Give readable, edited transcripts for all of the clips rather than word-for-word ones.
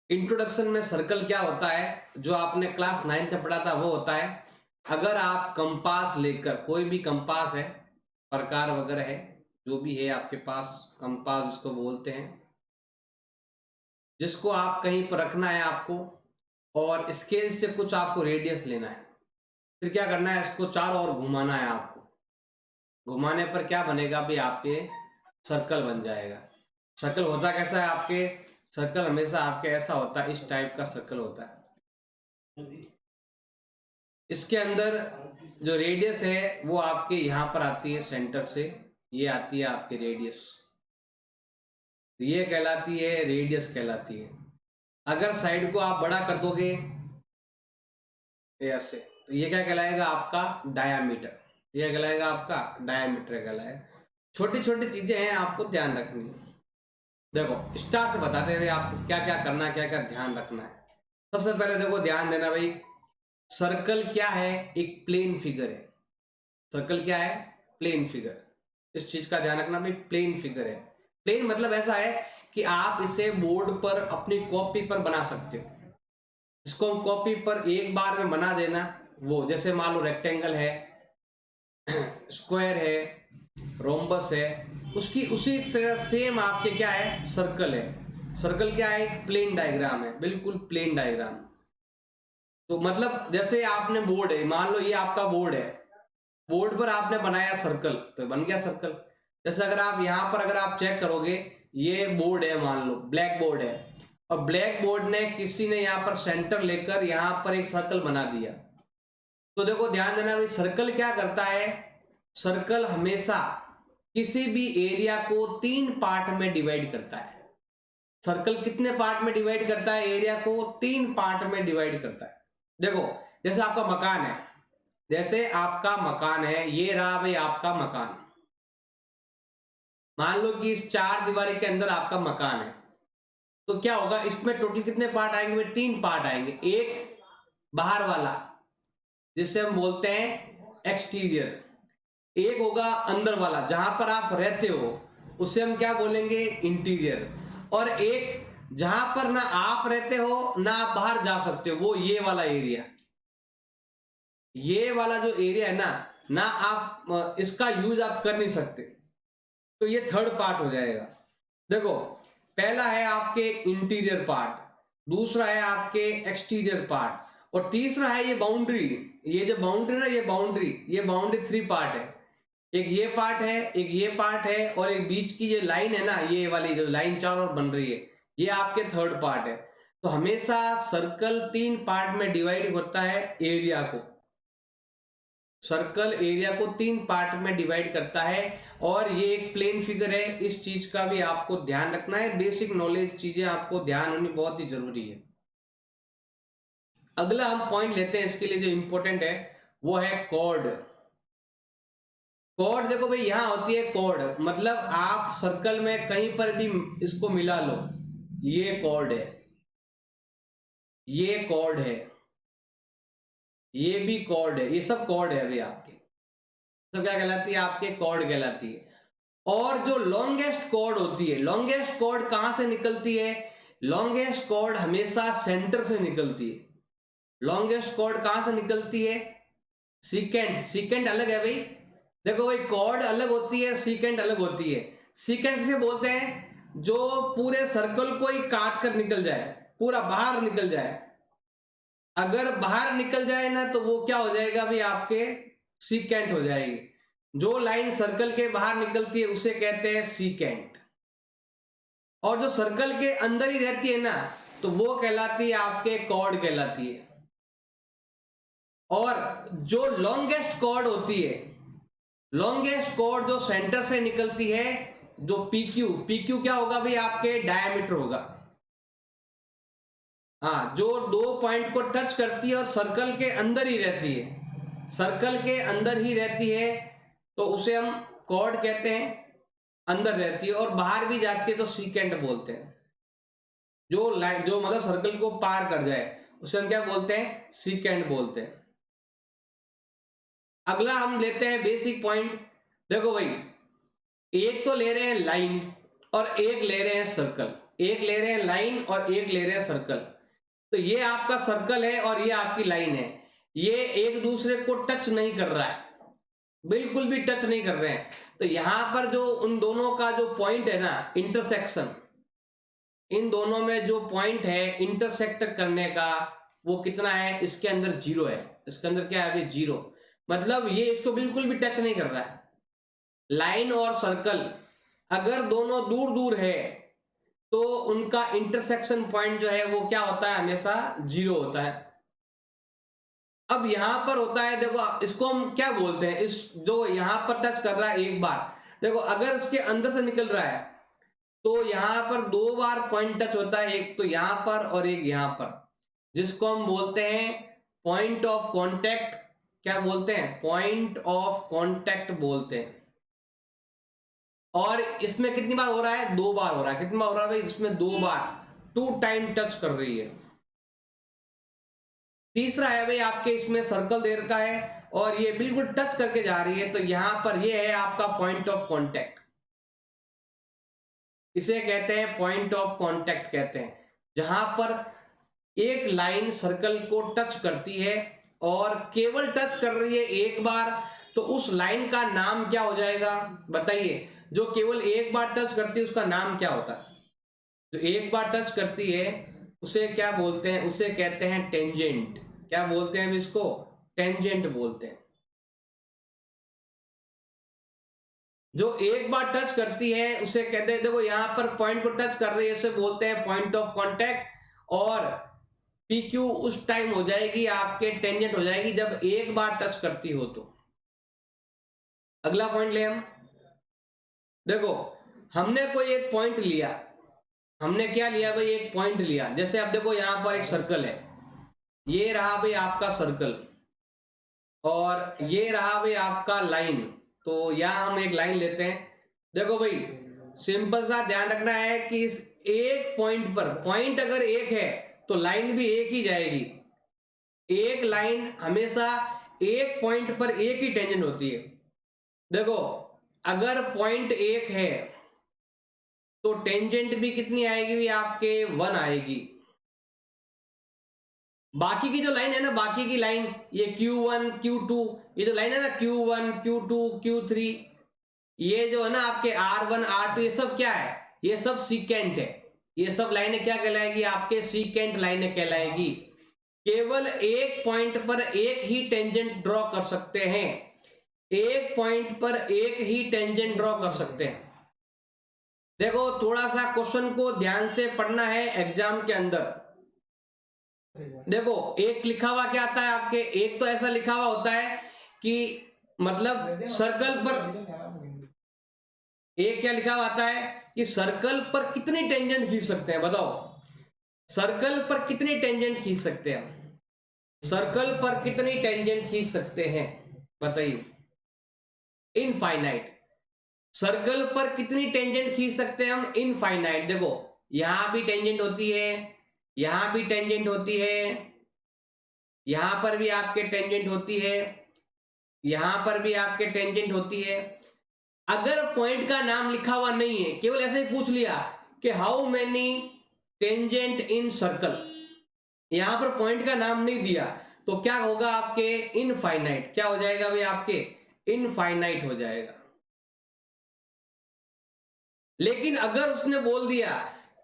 Introduction में circle क्या होता है, जो आपने क्लास 9th में पढ़ा था वो होता है। अगर आप कंपास लेकर, कोई भी कंपास है, प्रकार वगैरह है, जो भी है आपके पास, कंपास जिसको बोलते हैं, जिसको आप कहीं पर रखना है आपको, और स्केल से कुछ आपको रेडियस लेना है। फिर क्या करना है, इसको चारों ओर घुमाना है आपको। घुमाने पर क्या बनेगा भी, आपके सर्कल बन जाएगा। सर्कल होता कैसा है आपके, सर्कल हमेशा आपके ऐसा होता है, इस टाइप का सर्कल होता है। इसके अंदर जो रेडियस है वो आपके यहाँ पर आती है सेंटर से, ये आती है आपकी रेडियस, तो ये कहलाती है रेडियस कहलाती है। अगर साइड को आप बड़ा कर दोगे ऐसे, तो ये क्या कहलाएगा आपका डायामीटर। ये कहलाएगा आपका डायामीटर कहलाएगा। छोटी छोटी चीजें हैं, आपको ध्यान रखनी है। देखो स्टार्ट से बताते हुए आपको क्या क्या करना है, क्या क्या ध्यान रखना है। सबसे पहले देखो ध्यान देना भाई, सर्कल क्या है, एक प्लेन फिगर है। सर्कल क्या है, प्लेन फिगर। इस चीज का ध्यान रखना भाई, प्लेन फिगर है। प्लेन मतलब ऐसा है कि आप इसे बोर्ड पर अपनी कॉपी पर बना सकते हो। इसको हम कॉपी पर एक बार में बना देना, वो जैसे मान लो रेक्टेंगल है, स्क्वायर है, रोम्बस है, उसकी उसी तरह सेम आपके क्या है, सर्कल है। सर्कल क्या है, एक प्लेन डायग्राम है, बिल्कुल प्लेन डायग्राम। तो मतलब जैसे आपने बोर्ड है, मान लो ये आपका बोर्ड है, बोर्ड पर आपने बनाया सर्कल, तो बन गया सर्कल। जैसे अगर आप यहाँ पर अगर आप चेक करोगे, ये बोर्ड है, मान लो ब्लैक बोर्ड है, और ब्लैक बोर्ड ने किसी ने यहाँ पर सेंटर लेकर यहाँ पर एक सर्कल बना दिया। तो देखो ध्यान देना भाई, सर्कल क्या करता है, सर्कल हमेशा किसी भी एरिया को 3 पार्ट में डिवाइड करता है। सर्कल कितने पार्ट में डिवाइड करता है, एरिया को 3 पार्ट में डिवाइड करता है। देखो जैसे आपका मकान है, जैसे आपका मकान है, ये रहा भाई आपका मकान। मान लो कि इस 4 दीवारी के अंदर आपका मकान है, तो क्या होगा, इसमें टोटल कितने पार्ट आएंगे, 3 पार्ट आएंगे। एक बाहर वाला जिसे हम बोलते हैं एक्सटीरियर, एक होगा अंदर वाला जहां पर आप रहते हो, उसे हम क्या बोलेंगे, इंटीरियर, और एक जहां पर ना आप रहते हो ना आप बाहर जा सकते हो, वो ये वाला एरिया। ये वाला जो एरिया है ना, ना आप इसका यूज आप कर नहीं सकते, तो ये थर्ड पार्ट हो जाएगा। देखो पहला है आपके इंटीरियर पार्ट, दूसरा है आपके एक्सटीरियर पार्ट, और तीसरा है ये बाउंड्री। ये जो बाउंड्री ना, ये बाउंड्री 3 पार्ट है। एक ये पार्ट है, एक ये पार्ट है, और एक बीच की ये लाइन है ना, ये वाली जो लाइन चारों ओर बन रही है, ये आपके थर्ड पार्ट है। तो हमेशा सर्कल 3 पार्ट में डिवाइड होता है एरिया को। सर्कल एरिया को 3 पार्ट में डिवाइड करता है, और ये एक प्लेन फिगर है। इस चीज का भी आपको ध्यान रखना है, बेसिक नॉलेज चीजें आपको ध्यान होनी बहुत ही जरूरी है। अगला हम पॉइंट लेते हैं, इसके लिए जो इंपॉर्टेंट है वो है कॉर्ड। कॉर्ड देखो भाई, यहां होती है कॉर्ड, मतलब आप सर्कल में कहीं पर भी इसको मिला लो, ये कॉर्ड है, ये कॉर्ड है, ये भी कॉर्ड है, ये सब कॉर्ड है अभी आपके। तो क्या कहलाती है, आपके कॉर्ड कहलाती है। और जो लॉन्गेस्ट कॉर्ड होती है, लॉन्गेस्ट कॉर्ड कहां से निकलती है, लॉन्गेस्ट कॉर्ड हमेशा सेंटर से निकलती है। लॉन्गेस्ट कॉर्ड कहां से निकलती है, सीकेंट। सीकेंट अलग है भाई, देखो भाई कॉर्ड अलग होती है, सीकेंट अलग होती है। सीकेंट किसे बोलते हैं, जो पूरे सर्कल को ही काट कर निकल जाए, पूरा बाहर निकल जाए। अगर बाहर निकल जाए ना, तो वो क्या हो जाएगा भाई, आपके सीकेंट हो जाएगी। जो लाइन सर्कल के बाहर निकलती है उसे कहते हैं सीकेंट, और जो सर्कल के अंदर ही रहती है ना, तो वो कहलाती है आपके कॉर्ड कहलाती है। और जो लॉन्गेस्ट कॉर्ड होती है, लॉन्गेस्ट कॉर्ड जो सेंटर से निकलती है, जो पीक्यू, पीक्यू क्या होगा भाई, आपके डायमीटर होगा। हाँ, जो 2 पॉइंट को टच करती है और सर्कल के अंदर ही रहती है, सर्कल के अंदर ही रहती है, तो उसे हम कॉर्ड कहते हैं। अंदर रहती है और बाहर भी जाती है तो सीकेंट बोलते हैं। जो लाइन, जो मतलब सर्कल को पार कर जाए, उसे हम क्या बोलते हैं, सीकेंट बोलते हैं। अगला हम लेते हैं बेसिक पॉइंट। देखो भाई, एक तो ले रहे हैं लाइन और एक ले रहे हैं सर्कल। एक ले रहे हैं लाइन और एक ले रहे हैं सर्कल। तो ये आपका सर्कल है और ये आपकी लाइन है, ये एक दूसरे को टच नहीं कर रहा है, बिल्कुल भी टच नहीं कर रहे हैं। तो यहां पर जो उन दोनों का जो पॉइंट है ना, इंटरसेक्शन, इन दोनों में जो पॉइंट है इंटरसेक्ट करने का, वो कितना है, इसके अंदर 0 है। इसके अंदर क्या है अभी, 0। मतलब ये इसको बिल्कुल भी टच नहीं कर रहा है। लाइन और सर्कल अगर दोनों दूर दूर है तो उनका इंटरसेक्शन पॉइंट जो है वो क्या होता है, हमेशा 0 होता है। अब यहां पर होता है, देखो इसको हम क्या बोलते हैं, इस जो यहां पर टच कर रहा है एक बार, देखो अगर इसके अंदर से निकल रहा है तो यहां पर 2 बार पॉइंट टच होता है, एक तो यहां पर और एक यहां पर, जिसको हम बोलते हैं पॉइंट ऑफ कांटेक्ट। क्या बोलते हैं, पॉइंट ऑफ कांटेक्ट बोलते हैं। और इसमें कितनी बार हो रहा है, 2 बार हो रहा है। कितनी बार हो रहा है भाई, इसमें 2 बार, 2 टाइम टच कर रही है। तीसरा है भाई आपके इसमें सर्कल दे रखा है और ये बिल्कुल टच करके जा रही है, तो यहां पर ये है आपका पॉइंट ऑफ कांटेक्ट। इसे कहते हैं पॉइंट ऑफ कांटेक्ट कहते हैं, जहां पर एक लाइन सर्कल को टच करती है और केवल टच कर रही है एक बार, तो उस लाइन का नाम क्या हो जाएगा बताइए। जो केवल एक बार टच करती है उसका नाम क्या होता है, जो एक बार टच करती है उसे क्या बोलते हैं, उसे कहते हैं टेंजेंट। क्या बोलते हैं इसको, टेंजेंट बोलते हैं। जो एक बार टच करती है उसे कहते हैं, देखो यहां पर पॉइंट को टच कर रही है उसे बोलते हैं पॉइंट ऑफ कांटेक्ट, और PQ उस टाइम हो जाएगी आपके टेंजेंट हो जाएगी जब एक बार टच करती हो तो। अगला पॉइंट ले हम, देखो हमने कोई एक पॉइंट लिया, हमने क्या लिया भाई, एक पॉइंट लिया। जैसे अब देखो यहां पर एक सर्कल है, ये रहा भाई आपका सर्कल और ये रहा भाई आपका लाइन। तो यहां हम एक लाइन लेते हैं। देखो भाई सिंपल सा ध्यान रखना है कि इस एक पॉइंट पर, पॉइंट अगर एक है तो लाइन भी एक ही जाएगी। एक लाइन हमेशा एक पॉइंट पर एक ही टेंजेंट होती है। देखो अगर पॉइंट एक है तो टेंजेंट भी कितनी आएगी भी आपके 1 आएगी। बाकी की जो लाइन है ना, बाकी की लाइन ये Q1 Q2, ये जो लाइन है ना Q1 Q2 Q3, ये जो है ना आपके R1 R2, ये सब क्या है, ये सब सीकेंट है। ये सब लाइनें क्या कहलाएगी, आपके सीकेंट लाइनें कहलाएगी। केवल एक पॉइंट पर एक ही टेंजेंट ड्रॉ कर सकते हैं, एक पॉइंट पर एक ही टेंजेंट ड्रॉ कर सकते हैं। देखो थोड़ा सा क्वेश्चन को ध्यान से पढ़ना है एग्जाम के अंदर। देखो एक लिखा हुआ क्या आता है आपके, एक तो ऐसा लिखा हुआ होता है कि मतलब सर्कल पर, एक क्या लिखा हुआ आता है कि सर्कल पर कितनी टेंजेंट खींच सकते हैं, बताओ सर्कल पर कितनी टेंजेंट खींच सकते हैं, सर्कल पर कितनी टेंजेंट खींच सकते हैं बताइए। इनफाइनाइट। सर्कल पर कितनी टेंजेंट खींच सकते हैं हम, इनफाइनाइट। देखो यहां भी टेंजेंट होती है, यहां भी टेंजेंट होती है, यहां पर भी आपके टेंजेंट होती है, यहां पर भी आपके टेंजेंट होती है। अगर पॉइंट का नाम लिखा हुआ नहीं है, केवल ऐसे ही पूछ लिया कि how many tangent in circle, यहां पर पॉइंट का नाम नहीं दिया, तो क्या होगा आपके इनफाइनाइट। क्या हो जाएगा भाई आपके, इनफाइनाइट हो जाएगा। लेकिन अगर उसने बोल दिया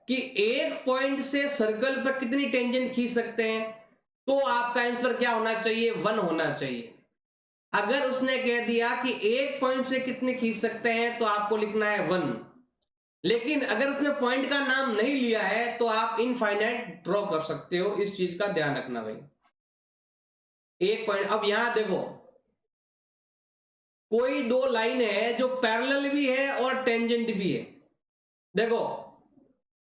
कि एक पॉइंट से सर्कल पर कितनी टेंजेंट खींच सकते हैं, तो आपका आंसर क्या होना चाहिए, 1 होना चाहिए। अगर उसने कह दिया कि एक पॉइंट से कितने खींच सकते हैं, तो आपको लिखना है 1। लेकिन अगर उसने पॉइंट का नाम नहीं लिया है तो आप इनफाइनाइट ड्रॉ कर सकते हो, इस चीज का ध्यान रखना भाई। एक पॉइंट, अब यहां देखो कोई 2 लाइन है जो पैरेलल भी है और टेंजेंट भी है। देखो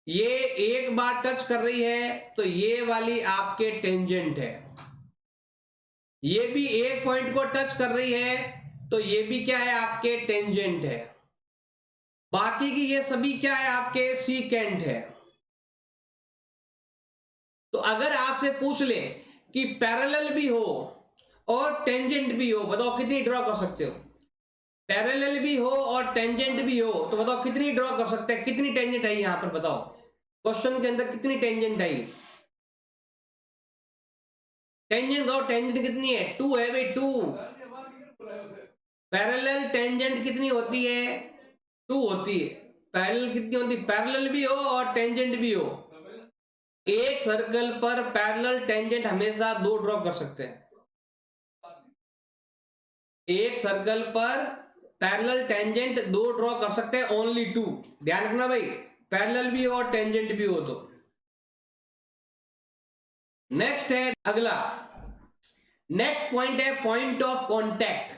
ये एक बार टच कर रही है तो ये वाली आपके टेंजेंट है, ये भी एक पॉइंट को टच कर रही है तो ये भी क्या है, आपके टेंजेंट है। बाकी की ये सभी क्या है, आपके सीकेंट है। तो अगर आपसे पूछ ले कि पैरेलल भी हो और टेंजेंट भी हो, बताओ कितनी ड्रॉ कर सकते हो। पैरेलल भी हो और टेंजेंट भी हो तो बताओ कितनी ड्रॉ कर सकते हैं, कितनी टेंजेंट है यहां पर बताओ। क्वेश्चन के अंदर कितनी टेंजेंट आई? टेंजेंट दो, टेंजेंट कितनी है? 2 है भाई, 2। पैरेलल टेंजेंट कितनी होती है? 2 होती है। पैरेलल कितनी होती है? पैरेलल भी हो और टेंजेंट भी हो। एक सर्कल पर पैरेलल टेंजेंट हमेशा 2 ड्रॉ कर सकते हैं। एक सर्कल पर पैरेलल टेंजेंट 2 ड्रॉ कर सकते हैं, ओनली 2। ध्यान रखना भाई, पैरेलल भी हो और टेंजेंट भी हो तो। नेक्स्ट है अगला, नेक्स्ट पॉइंट है पॉइंट ऑफ कांटेक्ट।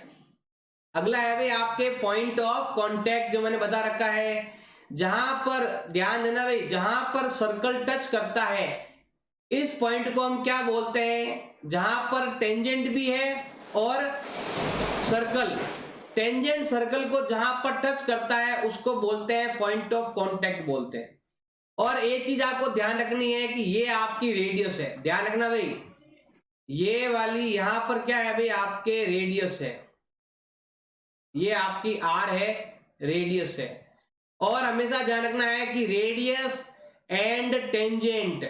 अगला है भाई आपके पॉइंट ऑफ कांटेक्ट, जो मैंने बता रखा है, जहां पर ध्यान देना भाई, जहां पर सर्कल टच करता है, इस पॉइंट को हम क्या बोलते हैं? जहां पर टेंजेंट भी है और सर्कल, टेंजेंट सर्कल को जहां पर टच करता है उसको बोलते हैं पॉइंट ऑफ कांटेक्ट बोलते हैं। और एक चीज आपको ध्यान रखनी है कि ये आपकी रेडियस है। ध्यान रखना भाई, ये वाली यहां पर क्या है भाई? आपके रेडियस है, ये आपकी आर है, रेडियस है। और हमेशा ध्यान रखना है कि रेडियस एंड टेंजेंट,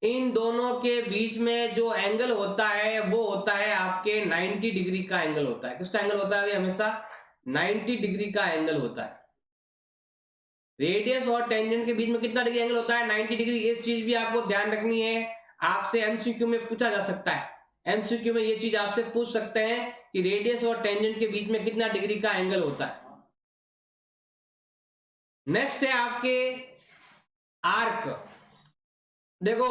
इन दोनों के बीच में जो एंगल होता है वो होता है आपके 90 डिग्री का एंगल होता है। किसका एंगल होता है भाई? हमेशा 90 डिग्री का एंगल होता है। रेडियस और टेंजेंट के बीच में कितना डिग्री एंगल होता है? 90 डिग्री। इस चीज भी आपको ध्यान रखनी है, आपसे एमसीक्यू में पूछा जा सकता है। एमसीक्यू में ये चीज आपसे पूछ सकते हैं कि रेडियस और टेंजेंट के बीच में कितना डिग्री का एंगल होता है। नेक्स्ट है आपके आर्क। देखो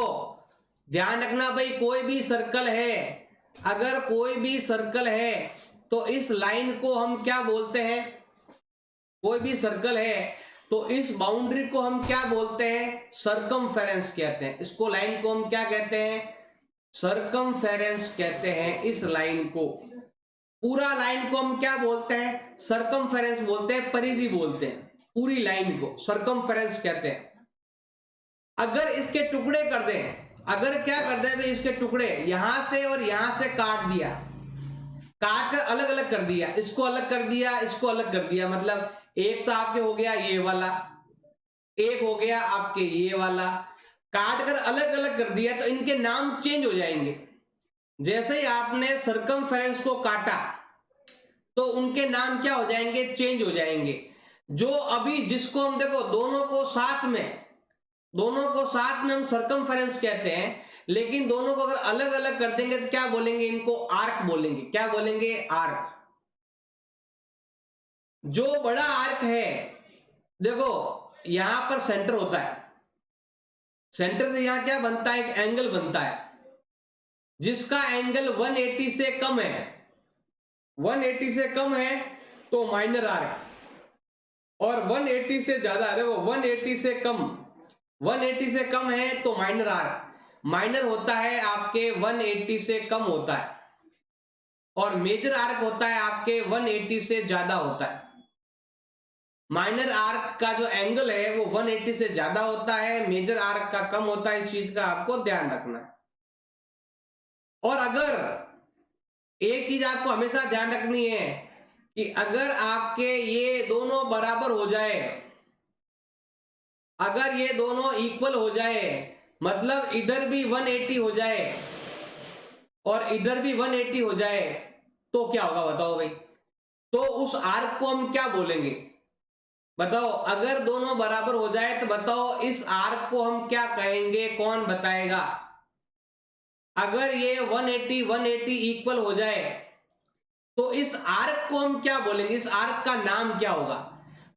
ध्यान रखना भाई, कोई भी सर्कल है, अगर कोई भी सर्कल है तो इस लाइन को हम क्या बोलते हैं? कोई भी सर्कल है तो इस बाउंड्री को हम क्या बोलते हैं? सरकमफेरेंस कहते हैं। इसको लाइन को हम क्या कहते हैं? सरकमफेरेंस कहते हैं इस लाइन को। पूरा लाइन को हम क्या बोलते हैं? सरकमफेरेंस बोलते हैं, परिधि बोलते हैं। पूरी लाइन को सरकमफेरेंस कहते हैं। अगर इसके टुकड़े कर दें, अगर क्या कर दें भाई, इसके टुकड़े यहां से और यहां से काट दिया, काट कर अलग अलग कर दिया, इसको अलग कर दिया, इसको अलग कर दिया, मतलब एक तो आपके हो गया ये वाला, एक हो गया आपके ये वाला, काट कर अलग अलग कर दिया, तो इनके नाम चेंज हो जाएंगे। जैसे ही आपने सरकमफेरेंस को काटा तो उनके नाम क्या हो जाएंगे? चेंज हो जाएंगे। जो अभी जिसको हम देखो दोनों को साथ में हम सरकमफेरेंस कहते हैं, लेकिन दोनों को अगर अलग अलग कर देंगे तो क्या बोलेंगे? इनको आर्क बोलेंगे। क्या बोलेंगे? आर्क। जो बड़ा आर्क है, देखो यहां पर सेंटर होता है, सेंटर से यहां क्या बनता है? एक एंगल बनता है, जिसका एंगल 180 से कम है, 180 से कम है तो माइनर आर्क, और 180 से ज्यादा, देखो 180 से कम, 180 से कम है तो माइनर आर्क। माइनर होता है आपके 180 से कम होता है, और मेजर आर्क होता है आपके 180 से ज्यादा होता है। माइनर आर्क का जो एंगल है वो 180 से ज्यादा होता है, मेजर आर्क का कम होता है। इस चीज का आपको ध्यान रखना है। और अगर एक चीज आपको हमेशा ध्यान रखनी है कि अगर आपके ये दोनों बराबर हो जाए, अगर ये दोनों इक्वल हो जाए, मतलब इधर भी 180 हो जाए और इधर भी 180 हो जाए, तो क्या होगा बताओ भाई? तो उस आर्क को हम क्या बोलेंगे? बताओ, अगर दोनों बराबर हो जाए तो बताओ इस आर्क को हम क्या कहेंगे? कौन बताएगा? अगर ये 180 इक्वल हो जाए तो इस आर्क को हम क्या बोलेंगे? इस आर्क का नाम क्या होगा?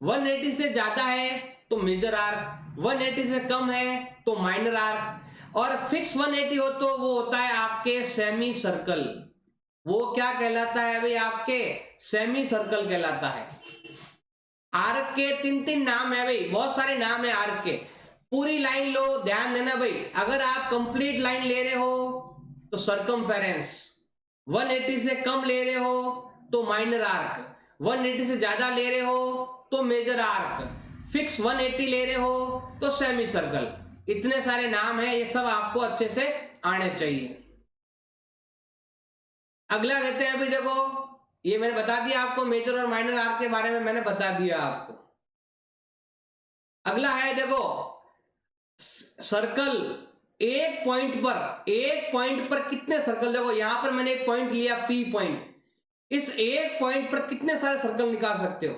180 से ज्यादा है तो मेजर आर्क, 180 से कम है तो माइनर आर्क, और फिक्स 180 हो तो वो होता है आपके सेमी सर्कल। वो क्या कहलाता है भाई? आपके सेमी सर्कल कहलाता है। आर्क के 3 नाम है भाई, बहुत सारे नाम है आर्क के। पूरी लाइन लो, ध्यान देना भाई, अगर आप कंप्लीट लाइन ले रहे हो तो सरकमफेरेंस, 180 से कम ले रहे हो तो माइनर आर्क, 180 से ज्यादा ले रहे हो तो मेजर आर्क, फिक्स 180 ले रहे हो तो सेमी सर्कल। इतने सारे नाम है, ये सब आपको अच्छे से आने चाहिए। अगला लेते हैं भाई, देखो ये मैंने बता दिया आपको, मेजर और माइनर आर्क के बारे में मैंने बता दिया आपको। अगला है देखो सर्कल एक पॉइंट पर कितने सर्कल, देखो यहां पर मैंने एक पॉइंट लिया P पॉइंट, इस एक पॉइंट पर कितने सारे सर्कल निकाल सकते हो?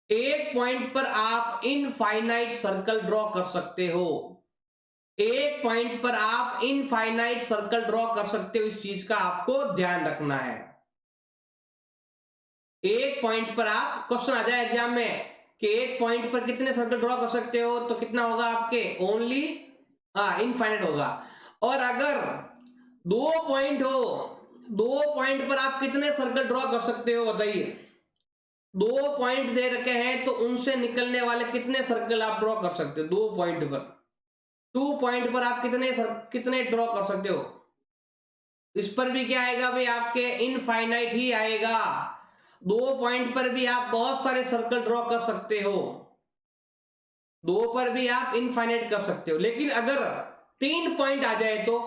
एक पॉइंट पर आप इनफाइनाइट सर्कल ड्रॉ कर सकते हो, एक पॉइंट पर आप इनफाइनाइट सर्कल ड्रॉ कर सकते हो। इस चीज का आपको ध्यान रखना है। एक पॉइंट पर आप, क्वेश्चन आ जाए एग्जाम में कि एक पॉइंट पर कितने सर्कल ड्रॉ कर सकते हो, तो कितना होगा आपके? ओनली इनफाइनाइट होगा। और अगर दो पॉइंट हो, दो पॉइंट पर आप कितने सर्कल ड्रॉ कर सकते हो बताइए? दो पॉइंट दे रखे हैं तो उनसे निकलने वाले कितने सर्कल आप ड्रॉ कर सकते हो? दो पॉइंट पर, 2 पॉइंट पर आप कितने ड्रॉ कर सकते हो? इस पर भी क्या आएगा भाई? आपके इनफाइनाइट ही आएगा। दो पॉइंट पर भी आप बहुत सारे सर्कल ड्रॉ कर सकते हो, दो पर भी आप इनफाइनाइट कर सकते हो। लेकिन अगर 3 पॉइंट आ जाए तो,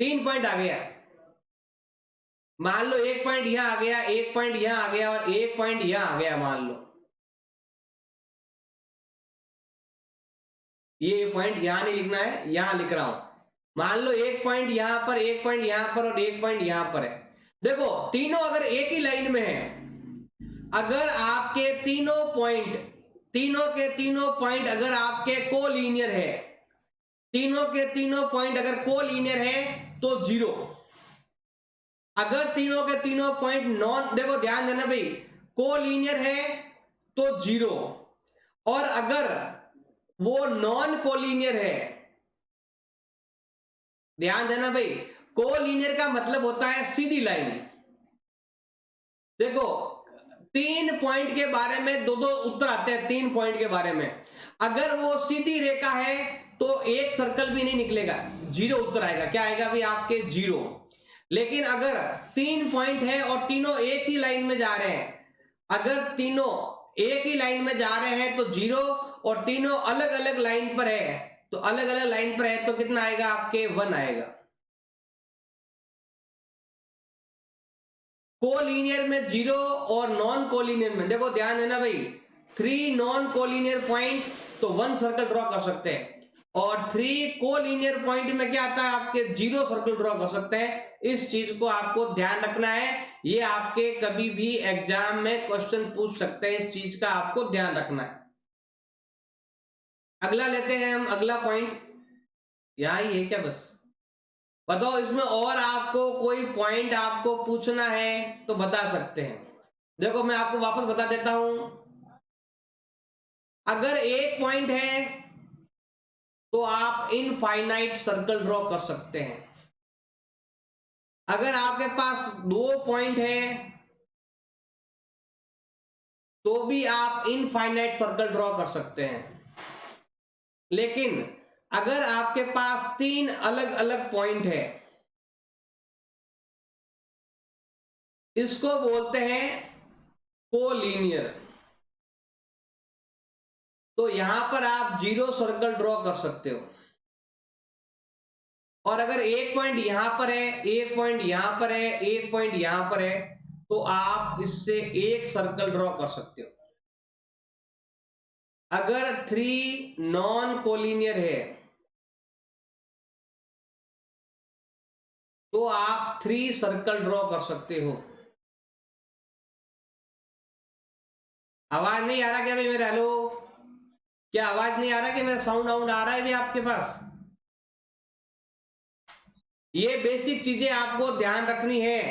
3 पॉइंट आ गया, मान लो एक पॉइंट यहां आ गया, एक पॉइंट यहां आ गया और एक पॉइंट यहां आ गया, मान लो ये पॉइंट यहां नहीं लिखना है, यहां लिख रहा हूं। मान लो एक पॉइंट यहां पर, एक पॉइंट यहां पर और एक पॉइंट यहां पर है। देखो तीनों अगर एक ही लाइन में है, अगर आपके तीनों के तीनों पॉइंट अगर आपके कोलिनियर है, तीनों के तीनों पॉइंट अगर कोलिनियर है तो 0। अगर तीनों के तीनों पॉइंट नॉन, देखो ध्यान देना भाई, कोलिनियर है तो 0, और अगर वो नॉन कोलिनियर है, ध्यान देना भाई, कोलिनियर का मतलब होता है सीधी लाइन। देखो 3 पॉइंट के बारे में दो उत्तर आते हैं, 3 पॉइंट के बारे में। अगर वो सीधी रेखा है तो एक सर्कल भी नहीं निकलेगा, 0 उत्तर आएगा। क्या आएगा भाई? आपके 0। लेकिन अगर 3 पॉइंट है और तीनों एक ही लाइन में जा रहे हैं, अगर तीनों एक ही लाइन में जा रहे हैं तो 0, और तीनों अलग अलग लाइन पर है तो अलग अलग लाइन पर है तो कितना आएगा? आपके 1 आएगा। कोलिनियर में 0 और नॉन कोलिनियर में, देखो ध्यान देना भाई, 3 नॉन कोलिनियर पॉइंट तो 1 सर्कल ड्रॉ कर सकते हैं, और 3 कोलिनियर पॉइंट में क्या आता है? आपके 0 सर्कल ड्रॉ कर सकते हैं। इस चीज को आपको ध्यान रखना है, ये आपके कभी भी एग्जाम में क्वेश्चन पूछ सकते हैं, इस चीज का आपको ध्यान रखना है। अगला लेते हैं हम, अगला पॉइंट यहां ही है क्या? बस बताओ, इसमें और आपको कोई पॉइंट आपको पूछना है तो बता सकते हैं। देखो मैं आपको वापस बता देता हूं, अगर एक पॉइंट है तो आप इनफाइनाइट सर्कल ड्रॉ कर सकते हैं। अगर आपके पास 2 पॉइंट है तो भी आप इनफाइनाइट सर्कल ड्रॉ कर सकते हैं। लेकिन अगर आपके पास 3 अलग अलग पॉइंट है, इसको बोलते हैं कोलिनियर, तो यहां पर आप 0 सर्कल ड्रॉ कर सकते हो। और अगर एक पॉइंट यहां पर है, एक पॉइंट यहां पर है, एक पॉइंट यहां पर है, तो आप इससे एक सर्कल ड्रॉ कर सकते हो। अगर 3 नॉन कोलिनियर है तो आप 3 सर्कल ड्रॉ कर सकते हो। आवाज नहीं आ रहा क्या भाई मेरा? हेलो, क्या आवाज नहीं आ रहा कि मेरा साउंड आउंड आ रहा है भी आपके पास? ये बेसिक चीजें आपको ध्यान रखनी है।